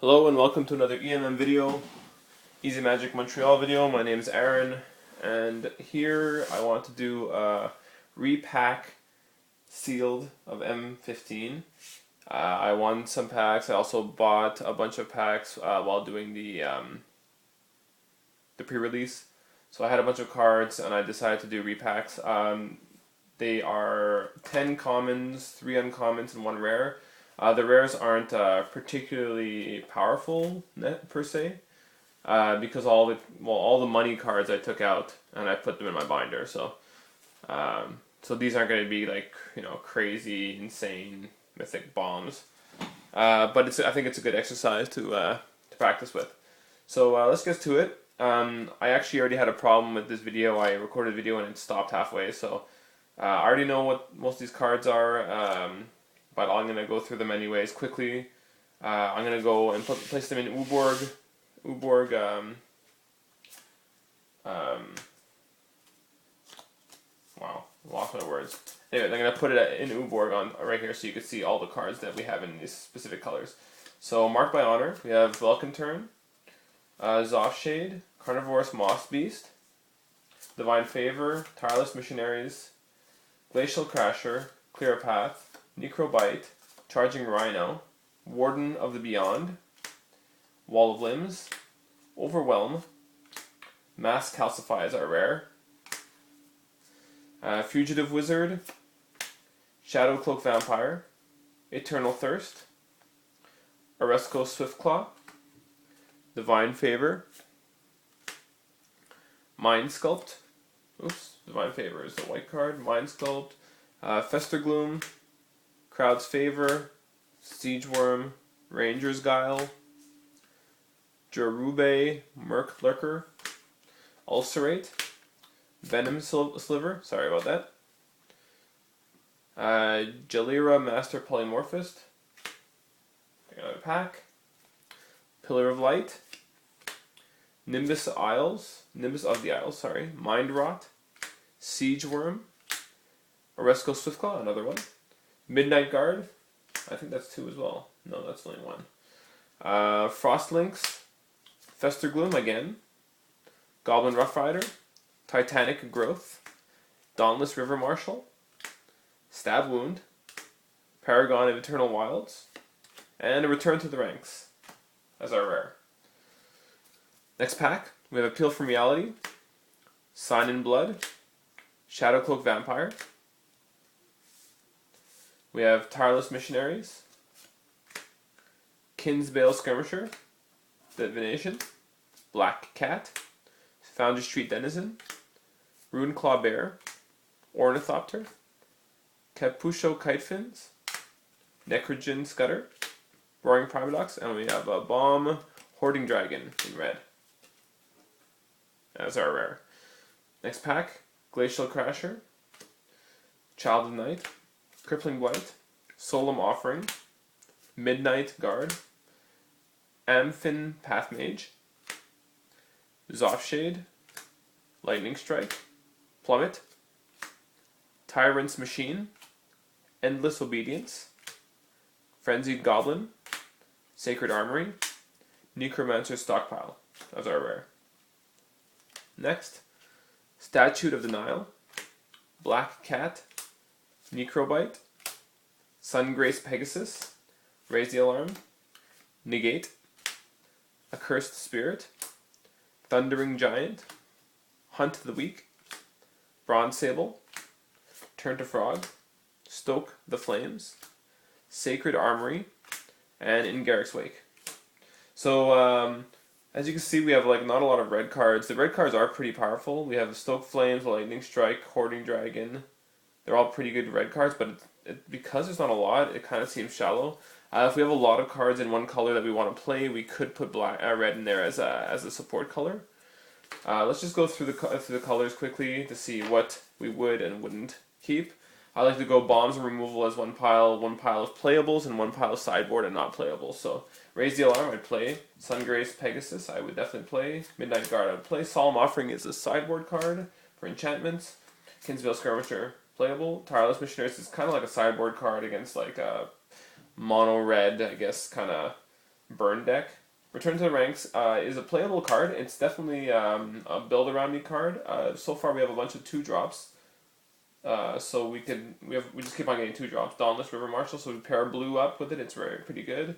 Hello and welcome to another EMM video, Easy Magic Montreal video. My name is Aaron, and here I want to do a repack sealed of M15. I won some packs. I also bought a bunch of packs while doing the pre-release. So I had a bunch of cards and I decided to do repacks. They are 10 commons, 3 uncommons, and 1 rare. The rares aren't particularly powerful per se, because all the money cards I took out and I put them in my binder. So these aren't going to be like crazy, insane mythic bombs. But I think it's a good exercise to practice with. So let's get to it. I actually already had a problem with this video. I recorded a video and it stopped halfway. So I already know what most of these cards are. But I'm going to go through them anyways quickly. I'm going to go and place them in Uborg. Wow, lost my words. Anyway, I'm going to put it in Uborg on right here so you can see all the cards that we have in these specific colors. So, Marked by Honor, we have Velcanturn, Zoffshade, Carnivorous Moss Beast, Divine Favor, Tireless Missionaries, Glacial Crasher, Clear a Path, Necrobite, Charging Rhino, Warden of the Beyond, Wall of Limbs, Overwhelm, Mass Calcify is our rare, Fugitive Wizard, Shadow Cloak Vampire, Eternal Thirst, Oresco Swiftclaw, Divine Favor, Mind Sculpt, Divine Favor is the white card, Mind Sculpt, Festergloom, Crowd's Favor, Siege Worm, Ranger's Guile, Jarube, Merc Lurker, Ulcerate, Venom Sliver, sorry about that, Jalira Master Polymorphist, another pack, Pillar of Light, Nimbus of the Isles, sorry, Mind Rot, Siege Worm, Oresco Swiftclaw, another one, Midnight Guard, I think that's 2 as well. No, that's only 1. Frostlynx, Festergloom again, Goblin Rough Rider, Titanic Growth, Dauntless River Marshal, Stab Wound, Paragon of Eternal Wilds, and a Return to the Ranks as our rare. Next pack, we have Appeal from Reality, Sign in Blood, Shadowcloak Vampire. We have Tireless Missionaries, Kinsbale Skirmisher, Divination, Black Cat, Foundry Street Denizen, Runeclaw Bear, Ornithopter, Capusho Kitefins, Necrogen Scudder, Roaring Primadox, and we have a Bomb Hoarding Dragon in red. That's our rare. Next pack, Glacial Crasher, Child of Night, Crippling Blight, Solemn Offering, Midnight Guard, Amphin Pathmage, Zoffshade, Lightning Strike, Plummet, Tyrant's Machine, Endless Obedience, Frenzied Goblin, Sacred Armory, Necromancer's Stockpile as our rare. Next, Statute of the Nile, Black Cat, Necrobite, Sungrace Pegasus, Raise the Alarm, Negate, Accursed Spirit, Thundering Giant, Hunt the Weak, Bronze Sable, Turn to Frog, Stoke the Flames, Sacred Armory, and In Garrick's Wake. So, as you can see, we have not a lot of red cards. The red cards are pretty powerful. We have Stoke Flames, Lightning Strike, Hoarding Dragon. They're all pretty good red cards, but because there's not a lot, it kind of seems shallow. If we have a lot of cards in one color that we want to play, we could put red in there as a support color. Let's just go through the colors quickly to see what we would and wouldn't keep. I like to go bombs and removal as one pile of playables, and 1 pile of sideboard and not playables. So Raise the Alarm, I'd play. Sungrace Pegasus, I would definitely play. Midnight Guard, I would play. Solemn Offering is a sideboard card for enchantments. Kinsbale Skirmisher, playable. Tireless Missionaries is kind of like a sideboard card against mono red, I guess, kind of burn deck. Return to the Ranks is a playable card. It's definitely a build around me card. So far we have a bunch of 2-drops. So we just keep on getting 2-drops. Dauntless River Marshal, so we pair blue up with it. It's pretty good.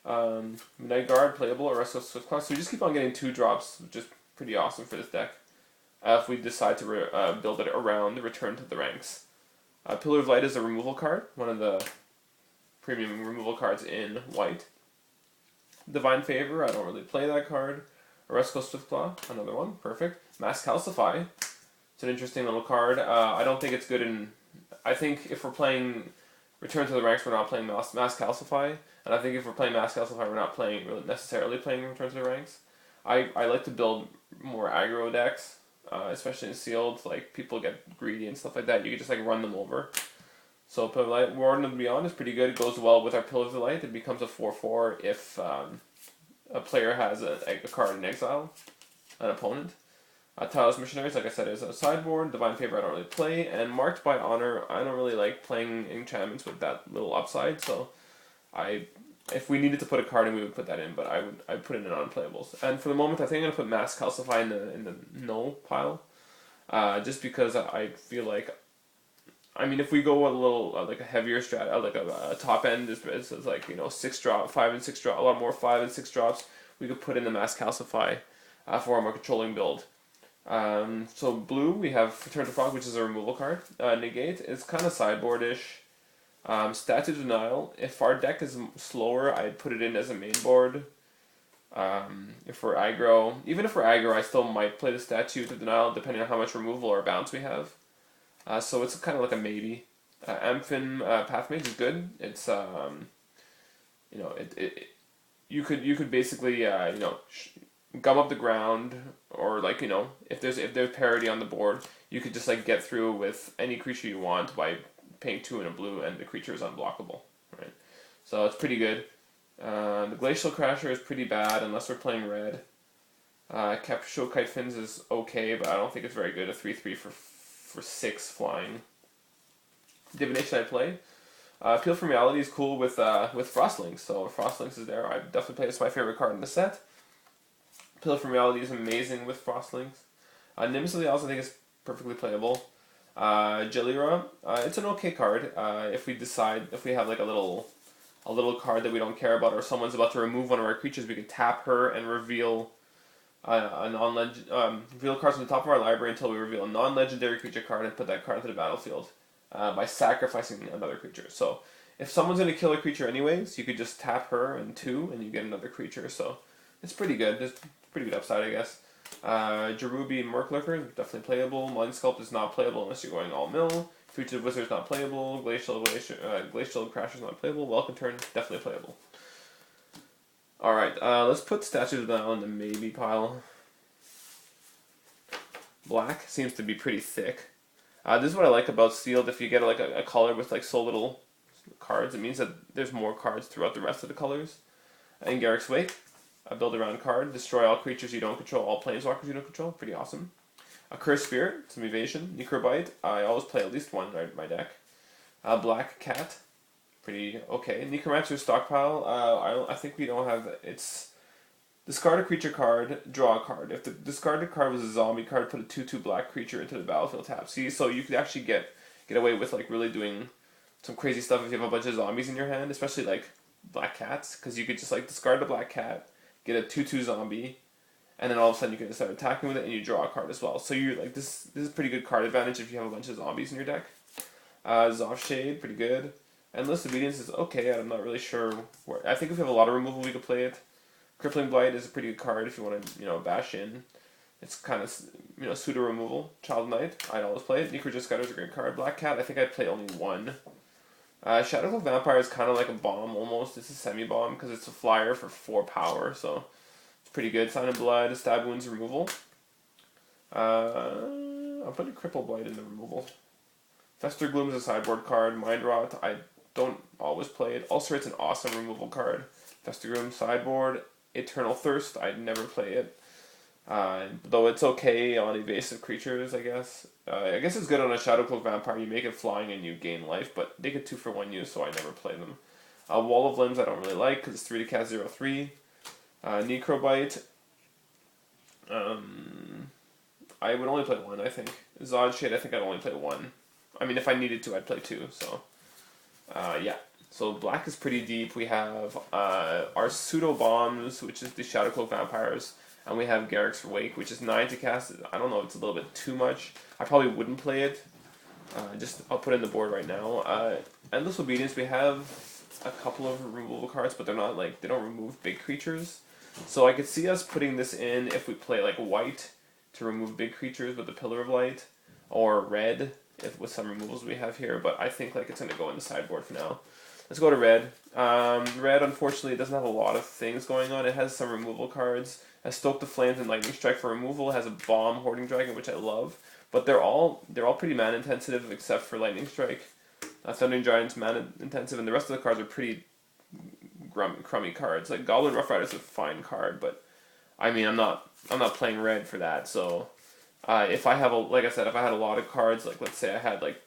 Night Guard playable, or Restless Swift Class. So we just keep on getting 2-drops, which is pretty awesome for this deck. If we decide to build it around Return to the Ranks. Pillar of Light is a removal card, one of the premium removal cards in white. Divine Favor, I don't really play that card. Restless Swift Claw, another one, perfect. Mass Calcify, it's an interesting little card. I don't think it's good in... I think if we're playing Return to the Ranks, we're not playing Mass Calcify. And I think if we're playing Mass Calcify, we're not really necessarily playing Return to the Ranks. I like to build more aggro decks, especially in sealed. Like, people get greedy and stuff like that. You can just like run them over. So Pillar of the Light, Warden of the Beyond is pretty good. It goes well with our Pillar of the Light. It becomes a 4/4 if a player has a card in exile, an opponent. Tireless Missionaries, like I said, is a sideboard. Divine Favor I don't really play. And Marked by Honor, I don't really like playing enchantments with that little upside. So if we needed to put a card in, we would put that in. But I'd put it in unplayables. And for the moment, I think I'm going to put Mass Calcify in the no pile. Just because I feel like... I mean, if we go a little like a heavier strat, like a top end is like 6-drop, 5 and 6 drop, a lot more 5 and 6 drops. We could put in the Mass Calcify for a more controlling build. So blue, we have Return to Frog, which is a removal card. Negate is kind of sideboard-ish. Statue Denial. If our deck is slower, I'd put it in as a main board. If we're aggro, even if we're aggro, I still might play the Statue to Denial depending on how much removal or bounce we have. So it's kind of like a maybe. M15 Pathmage is good. It's you could basically gum up the ground, or like if there's parity on the board, you could just like get through with any creature you want by paying 2 in a blue, and the creature is unblockable, right? So it's pretty good. The Glacial Crasher is pretty bad unless we're playing red. Capture Kite Fins is okay, but I don't think it's very good. A 3/3 for 6 flying. Divination I play. Appeal from Reality is cool with Frostlinks, so Frostlinks is there. I definitely play. It's my favorite card in the set. Appeal from Reality is amazing with Frostlinks. Nimbus of the Isles I think is perfectly playable. Jalira, it's an okay card. If we have like a little card that we don't care about, or someone's about to remove one of our creatures, we can tap her and reveal reveal cards from the top of our library until we reveal a non-legendary creature card and put that card into the battlefield by sacrificing another creature. So if someone's going to kill a creature anyways, you could just tap her and 2 and you get another creature. So it's pretty good. It's pretty good upside, I guess. Jerubi Murklurker is definitely playable. Mind Sculpt is not playable unless you're going all mill. Fugitive Wizard is not playable. Glacial Crasher is not playable. Welcome Turn, definitely playable. Alright, let's put Statue of the Nile in the maybe pile. Black seems to be pretty thick. This is what I like about sealed. If you get like a color with like so little cards, it means that there's more cards throughout the rest of the colors. And Garrick's Wake, a build around card. Destroy all creatures you don't control, all planeswalkers you don't control. Pretty awesome. A Cursed Spirit, some evasion. Necrobite, I always play at least one in my deck. Black Cat, pretty okay. Necromancer's Stockpile, I think we don't have... It's discard a creature card, draw a card. If the discarded card was a zombie card, put a 2/2 black creature into the battlefield tap. See, so you could actually get away with like really doing some crazy stuff if you have a bunch of zombies in your hand, especially like black cats, because you could just like discard the black cat, get a 2/2 zombie, and then all of a sudden you can start attacking with it and you draw a card as well. So you're like this is pretty good card advantage if you have a bunch of zombies in your deck. Zoff Shade, pretty good. Endless Obedience is okay. I'm not really sure where. I think if we have a lot of removal, we could play it. Crippling Blight is a pretty good card if you want to, bash in. It's kind of, pseudo removal. Child Knight, I'd always play it. Necromancer Scatter is a great card. Black Cat, I think I'd play only one. Shadowclaw Vampire is kind of like a bomb almost. It's a semi-bomb because it's a flyer for 4 power, so it's pretty good. Sign of Blood, Stab Wounds removal. I'll put a Cripple Blight in the removal. Fester Gloom is a sideboard card. Mind Rot, I don't always play it. Ulcerate's an awesome removal card. Fester Gloom sideboard. Eternal Thirst, I'd never play it. Though it's okay on evasive creatures, I guess. I guess it's good on a Shadowclaw Vampire. You make it flying and you gain life, but they get 2 for 1 use, so I never play them. Wall of Limbs I don't really like because it's 3 to cast 0/3. Necrobite, I would only play one, I think. Zod Shade, I think I'd only play one. I mean, if I needed to, I'd play two, so. Yeah. So black is pretty deep. We have our Pseudo Bombs, which is the Shadow Cloak Vampires, and we have Garrick's Wake, which is 9 to cast. I don't know if it's a little bit too much. I probably wouldn't play it. I'll put it in the board right now. Endless Obedience, we have a couple of removable cards, but they're not like, they don't remove big creatures. So I could see us putting this in if we play like white to remove big creatures with the Pillar of Light, or red if with some removals we have here, but I think like it's going to go in the sideboard for now. Let's go to red. Red, unfortunately, doesn't have a lot of things going on. It has some removal cards. It has Stoke the Flames and Lightning Strike for removal. It has a Bomb Hoarding Dragon, which I love. But they're all pretty mana intensive except for Lightning Strike. Thundering Giant's mana intensive, and the rest of the cards are pretty crummy cards. Like Goblin Rough Rider is a fine card, but I mean I'm not playing red for that. So if I have like I said, if I had a lot of cards, like let's say I had like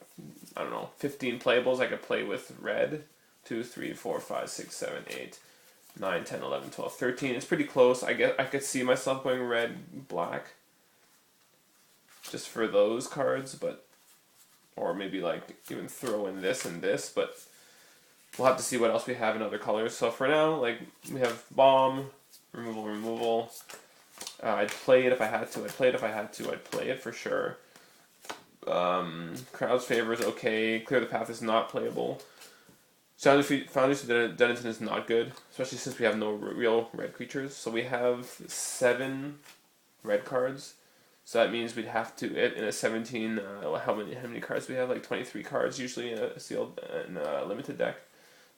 I don't know 15 playables, I could play with red. 2, 3, 4, 5, 6, 7, 8, 9, 10, 11, 12, 13. It's pretty close. I could see myself going red, black, just for those cards, but or maybe like even throw in this and this, but we'll have to see what else we have in other colors. So for now, like we have Bomb, removal. I'd play it if I had to. I'd play it if I had to. I'd play it for sure. Crowd's Favor is okay. Clear the Path is not playable. Founders of Denison is not good, especially since we have no real red creatures. So we have 7 red cards. So that means we'd have to, in a 17, how many cards do we have? Like 23 cards usually in a sealed and limited deck.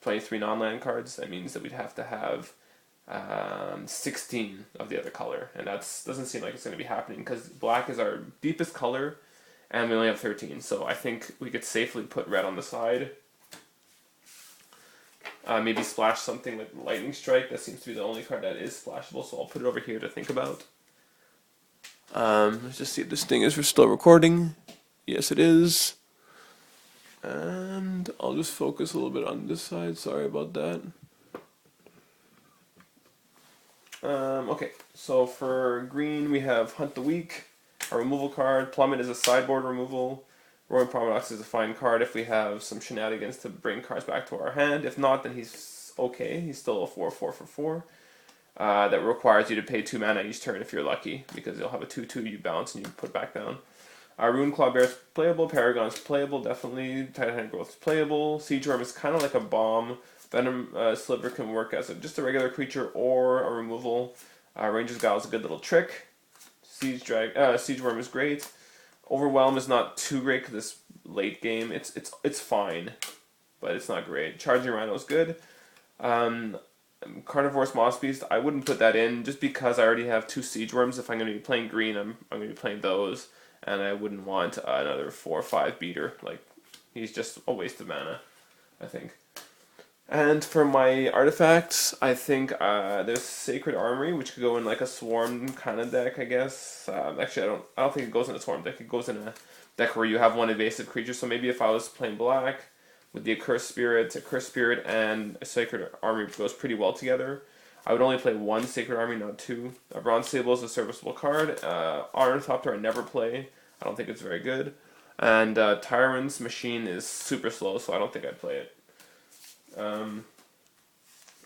23 non-land cards. That means that we'd have to have 16 of the other color. And that doesn't seem like it's going to be happening because black is our deepest color and we only have 13. So I think we could safely put red on the side. Maybe splash something like Lightning Strike. That seems to be the only card that is splashable, so I'll put it over here to think about. Let's just see if this thing is still recording. Yes, it is. And I'll just focus a little bit on this side. Sorry about that. Okay, so for green we have Hunt the Weak, a removal card. Plummet is a sideboard removal. Roaring Promenax is a fine card if we have some shenanigans to bring cards back to our hand. If not, then he's okay. He's still a 4/4 for 4. That requires you to pay 2 mana each turn if you're lucky, because you'll have a 2/2 you bounce and you put back down. Runeclaw Bear is playable. Paragon's playable, definitely. Titanic Growth is playable. Siege Worm is kind of like a bomb. Venom Sliver can work as just a regular creature or a removal. Ranger's Guile is a good little trick. Siege Worm is great. Overwhelm is not too great because it's late game. It's fine, but it's not great. Charging Rhino is good. Carnivorous Moss Beast, I wouldn't put that in just because I already have 2 Siege Worms. If I'm going to be playing green, I'm going to be playing those, and I wouldn't want another 4 or 5 beater. Like, he's just a waste of mana, I think. And for my artifacts, I think there's Sacred Armory, which could go in like a Swarm kind of deck, I guess. Actually, I don't think it goes in a Swarm deck. It goes in a deck where you have 1 invasive creature. So maybe if I was playing black with the Accursed Spirit and a Sacred Armory goes pretty well together. I would only play 1 Sacred Army, not 2. Bronze Sable is a serviceable card. Ornithopter I never play. I don't think it's very good. And Tyrant's Machine is super slow, so I don't think I'd play it.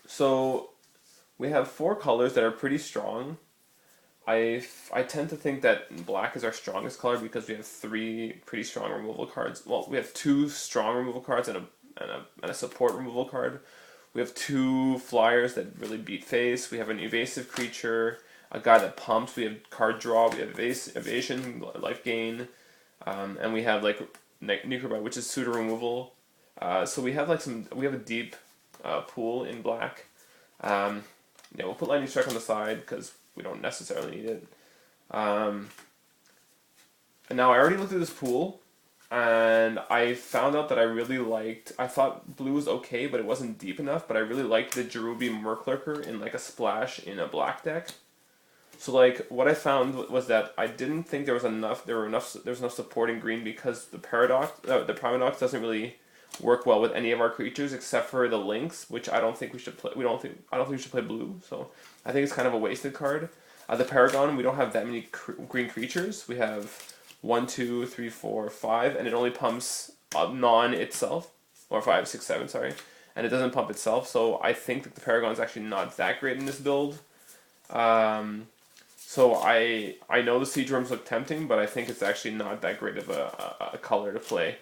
So we have 4 colors that are pretty strong. I tend to think that black is our strongest color because we have 3 pretty strong removal cards. Well, we have 2 strong removal cards and a support removal card. We have 2 flyers that really beat face. We have an evasive creature, a guy that pumps. We have card draw. We have evasion, life gain, and we have like Necrobite, which is pseudo removal. So we have a deep pool in black. Yeah, we'll put Lightning Strike on the side because we don't necessarily need it. And now I already looked at this pool, and I found out that I thought blue was okay, but it wasn't deep enough, but I really liked the Jerubi Murklurker in like a splash in a black deck. So like what I found was that I didn't think there was enough support in green because the Promenax doesn't really, work well with any of our creatures except for the Lynx, which I don't think we should play. I don't think we should play blue. So I think it's kind of a wasted card. The Paragon, we don't have that many green creatures. We have 1, 2, 3, 4, 5, and it only pumps non itself, or 5, 6, 7, sorry, and it doesn't pump itself. So I think that the Paragon is actually not that great in this build. So I know the Siege Worms look tempting, but I think it's actually not that great of a color to play.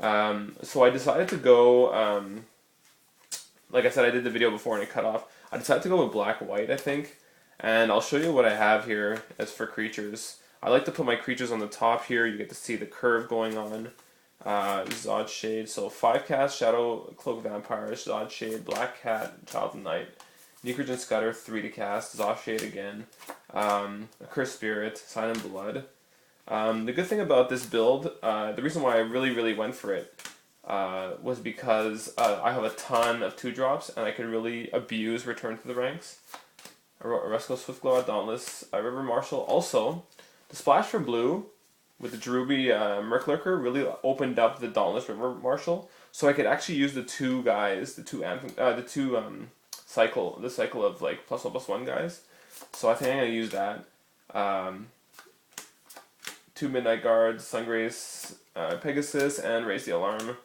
So I decided to go, like I said, I did the video before and it cut off. I decided to go with black-white, I think. And I'll show you what I have here as for creatures. I like to put my creatures on the top here. You get to see the curve going on. Zod Shade, so 5 cast, Shadow Cloak Vampire, Zod Shade, Black Cat, Child of Night, Necrogen Scudder, 3 to cast, Zod Shade again, Accursed Spirit, Sign in Blood. The good thing about this build, the reason why I really went for it, was because I have a ton of 2-drops and I can really abuse Return to the Ranks. Resco Swiftglaw, Dauntless, River Marshal. Also, the splash for blue with the Cherubi Murklurker really opened up the Dauntless River Marshal, so I could actually use the 2 guys, the two cycle of like +1/+1 guys. So I think I'm gonna use that. 2 Midnight Guards, Sungrace, Pegasus, and Raise the Alarm.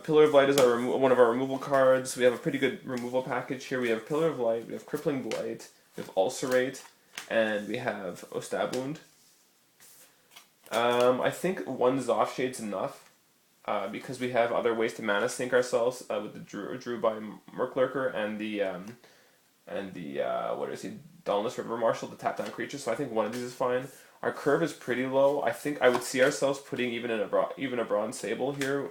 Pillar of Light is one of our removal cards. We have a pretty good removal package here. We have Pillar of Light, we have Crippling Blight, we have Ulcerate, and we have Stab Wound. I think 1 Zoff Shade's enough, because we have other ways to mana sink ourselves with the Drew by Murklurker and the what is he, Dauntless River Marshal to tap down creatures. So I think one of these is fine. Our curve is pretty low. I think I would see ourselves putting even a Bronze Sable here.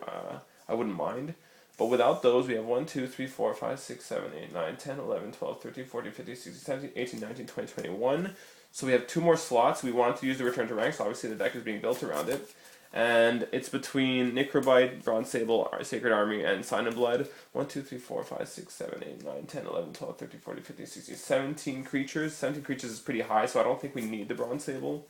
I wouldn't mind. But without those, we have 1, 2, 3, 4, 5, 6, 7, 8, 9, 10, 11, 12, 13, 14, 15, 16, 17, 18, 19, 20, 21. So we have 2 more slots. We want to use the Return to Ranks. So obviously the deck is being built around it. And it's between Necrobite, Bronze Sable, Sacred Army, and Sign in Blood. 1, 2, 3, 4, 5, 6, 7, 8, 9, 10, 11, 12, 13, 14, 15, 16, 17 creatures. 17 creatures is pretty high, so I don't think we need the Bronze Sable.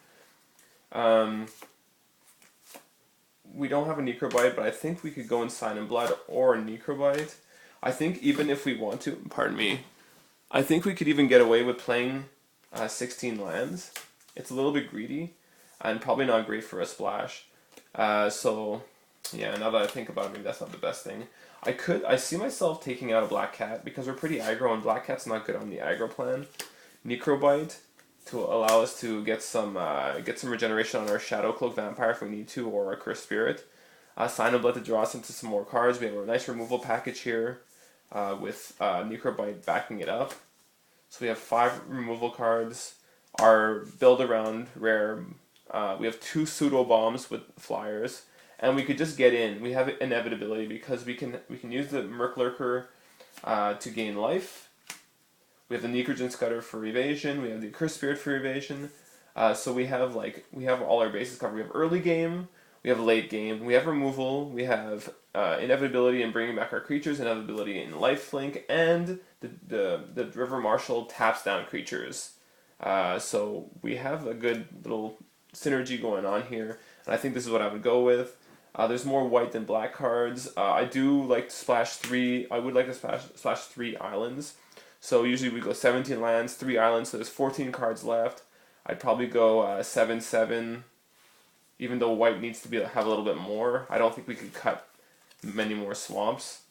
We don't have a Necrobite, but I think we could go in Sign in Blood or a Necrobite. I think even if we want to, pardon me, I think we could even get away with playing 16 lands. It's a little bit greedy and probably not great for a splash. So yeah, now that I think about it, maybe that's not the best thing. I see myself taking out a Black Cat because we're pretty aggro and Black Cat's not good on the aggro plan. Necrobite to allow us to get some regeneration on our Shadow Cloak Vampire if we need to, or a Cursed Spirit. Sign of Blood to draw us into some more cards. We have a nice removal package here with Necrobite backing it up. So we have 5 removal cards. Our build around rare, we have 2 pseudo bombs with flyers, and we could just get in. We have inevitability because we can use the Murklurker to gain life. We have the Necrogen Scudder for evasion. We have the Cursed Spirit for evasion. So we have all our bases covered. We have early game. We have late game. We have removal. We have inevitability in bringing back our creatures. Inevitability in lifelink, and the River Marshal taps down creatures. So we have a good little synergy going on here, and I think this is what I would go with. There's more white than black cards. I do like to splash 3. I would like to splash 3 islands. So usually we go 17 lands, 3 islands, so there's 14 cards left. I'd probably go 7/7, even though white needs to have a little bit more. I don't think we could cut many more swamps.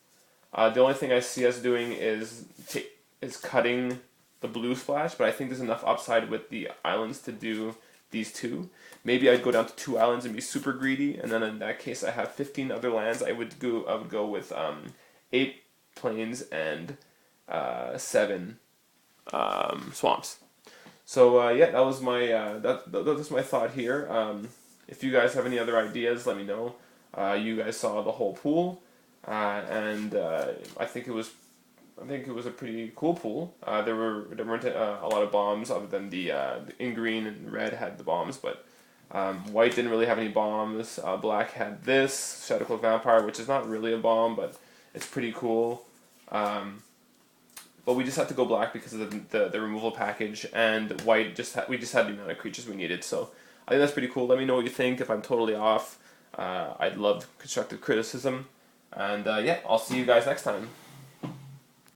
The only thing I see us doing is cutting the blue splash, but I think there's enough upside with the islands to do these 2. Maybe I'd go down to 2 islands and be super greedy, and then in that case I have 15 other lands. I would go with 8 plains and 7 swamps. So yeah, that was my that was my thought here. If you guys have any other ideas, let me know. You guys saw the whole pool, and I think it was a pretty cool pool. There weren't a lot of bombs other than the in green and red had the bombs, but white didn't really have any bombs. Black had this Shadow Cloak Vampire, which is not really a bomb, but it's pretty cool. But we just had to go black because of the removal package, and white we just had the amount of creatures we needed. So I think that's pretty cool. Let me know what you think. If I'm totally off, I'd love constructive criticism. And yeah, I'll see you guys next time.